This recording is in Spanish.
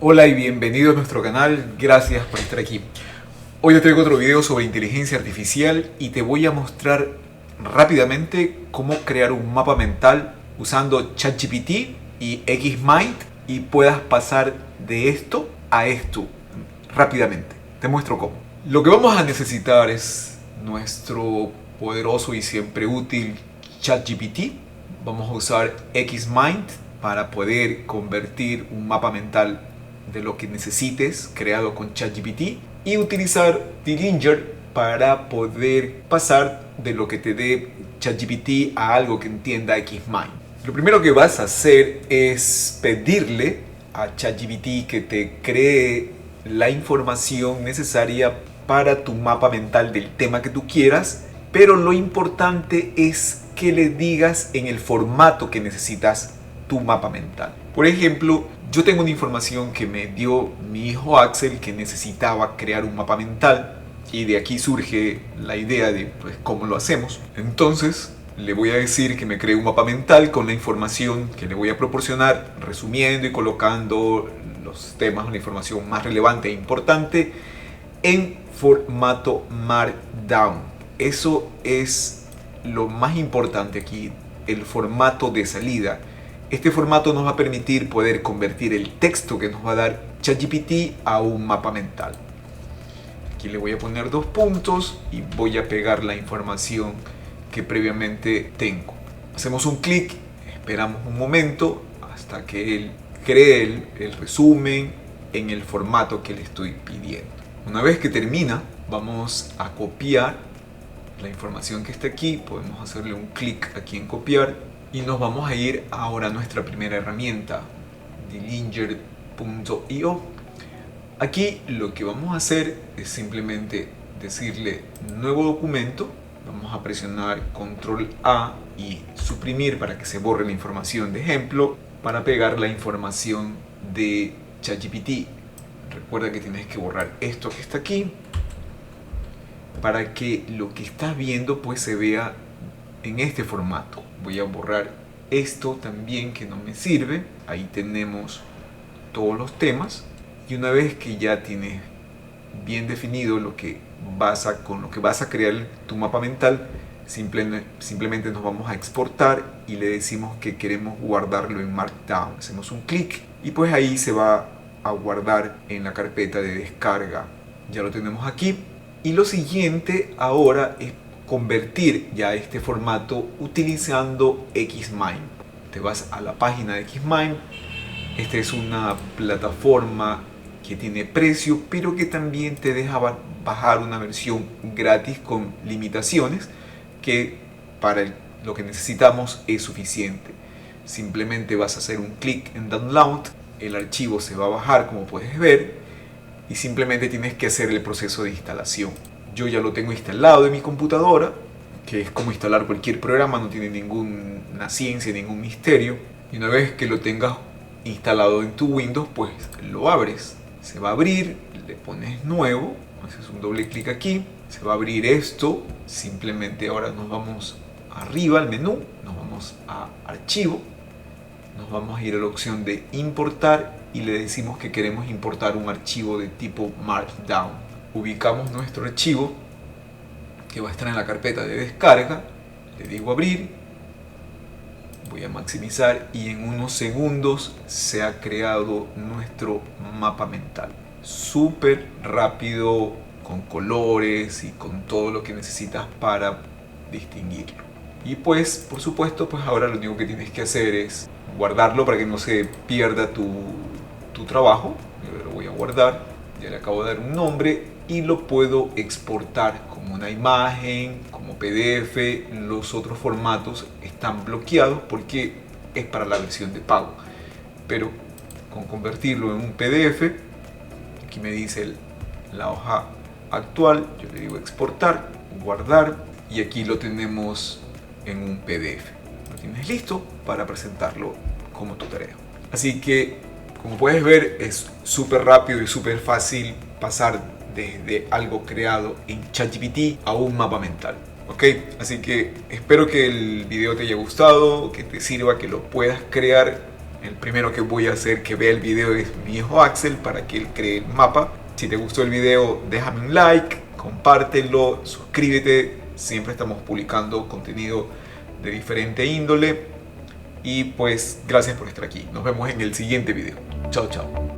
Hola y bienvenido a nuestro canal, gracias por estar aquí. Hoy te traigo otro video sobre inteligencia artificial y te voy a mostrar rápidamente cómo crear un mapa mental usando ChatGPT y XMind y puedas pasar de esto a esto rápidamente. Te muestro cómo. Lo que vamos a necesitar es nuestro poderoso y siempre útil ChatGPT. Vamos a usar XMind para poder convertir un mapa mental de lo que necesites creado con ChatGPT y utilizar Dillinger para poder pasar de lo que te dé ChatGPT a algo que entienda XMind. Lo primero que vas a hacer es pedirle a ChatGPT que te cree la información necesaria para tu mapa mental del tema que tú quieras, pero lo importante es que le digas en el formato que necesitas tu mapa mental. Por ejemplo, yo tengo una información que me dio mi hijo Axel que necesitaba crear un mapa mental y de aquí surge la idea de cómo lo hacemos. Entonces le voy a decir que me cree un mapa mental con la información que le voy a proporcionar, resumiendo y colocando los temas, la información más relevante e importante en formato Markdown. Eso es lo más importante aquí, el formato de salida. Este formato nos va a permitir poder convertir el texto que nos va a dar ChatGPT a un mapa mental. Aquí le voy a poner 2 puntos y voy a pegar la información que previamente tengo. Hacemos un clic, esperamos un momento hasta que él cree el resumen en el formato que le estoy pidiendo. Una vez que termina, vamos a copiar la información que está aquí. Podemos hacerle un clic aquí en copiar y nos vamos a ir ahora a nuestra primera herramienta, Dillinger.io. Aquí lo que vamos a hacer es simplemente decirle nuevo documento. Vamos a presionar control A y suprimir para que se borre la información de ejemplo para pegar la información de ChatGPT. Recuerda que tienes que borrar esto que está aquí para que lo que estás viendo pues se vea en este formato. Voy a borrar esto también que no me sirve. Ahí tenemos todos los temas y una vez que ya tienes bien definido con lo que vas a crear tu mapa mental, simplemente nos vamos a exportar y le decimos que queremos guardarlo en Markdown. Hacemos un clic y pues ahí se va a guardar en la carpeta de descarga. Ya lo tenemos aquí y lo siguiente ahora es convertir ya este formato utilizando XMind. Te vas a la página de XMind. Esta es una plataforma que tiene precio, pero que también te deja bajar una versión gratis con limitaciones que para lo que necesitamos es suficiente. Simplemente vas a hacer un clic en Download, el archivo se va a bajar como puedes ver y simplemente tienes que hacer el proceso de instalación. Yo ya lo tengo instalado en mi computadora, que es como instalar cualquier programa, no tiene ninguna ciencia, ningún misterio. Y una vez que lo tengas instalado en tu Windows, pues lo abres. Se va a abrir, le pones nuevo, haces un doble clic aquí, se va a abrir esto. Simplemente ahora nos vamos arriba al menú, nos vamos a archivo, nos vamos a ir a la opción de importar y le decimos que queremos importar un archivo de tipo Markdown. Ubicamos nuestro archivo que va a estar en la carpeta de descarga, le digo abrir, voy a maximizar y en unos segundos se ha creado nuestro mapa mental. Súper rápido, con colores y con todo lo que necesitas para distinguirlo. Y pues, por supuesto, pues ahora lo único que tienes que hacer es guardarlo para que no se pierda tu trabajo. Yo lo voy a guardar, ya le acabo de dar un nombre y lo puedo exportar como una imagen, como PDF. Los otros formatos están bloqueados porque es para la versión de pago, pero con convertirlo en un PDF, aquí me dice la hoja actual, yo le digo exportar, guardar y aquí lo tenemos en un PDF. Lo tienes listo para presentarlo como tu tarea. Así que, como puedes ver, es súper rápido y súper fácil pasar desde algo creado en ChatGPT a un mapa mental. ¿Ok? Así que espero que el video te haya gustado, que te sirva, que lo puedas crear El primero que voy a hacer que vea el video es mi hijo Axel para que él cree el mapa. Si te gustó el video, déjame un like, compártelo, suscríbete. Siempre estamos publicando contenido de diferente índole. Y pues gracias por estar aquí. Nos vemos en el siguiente video. Chao, chao.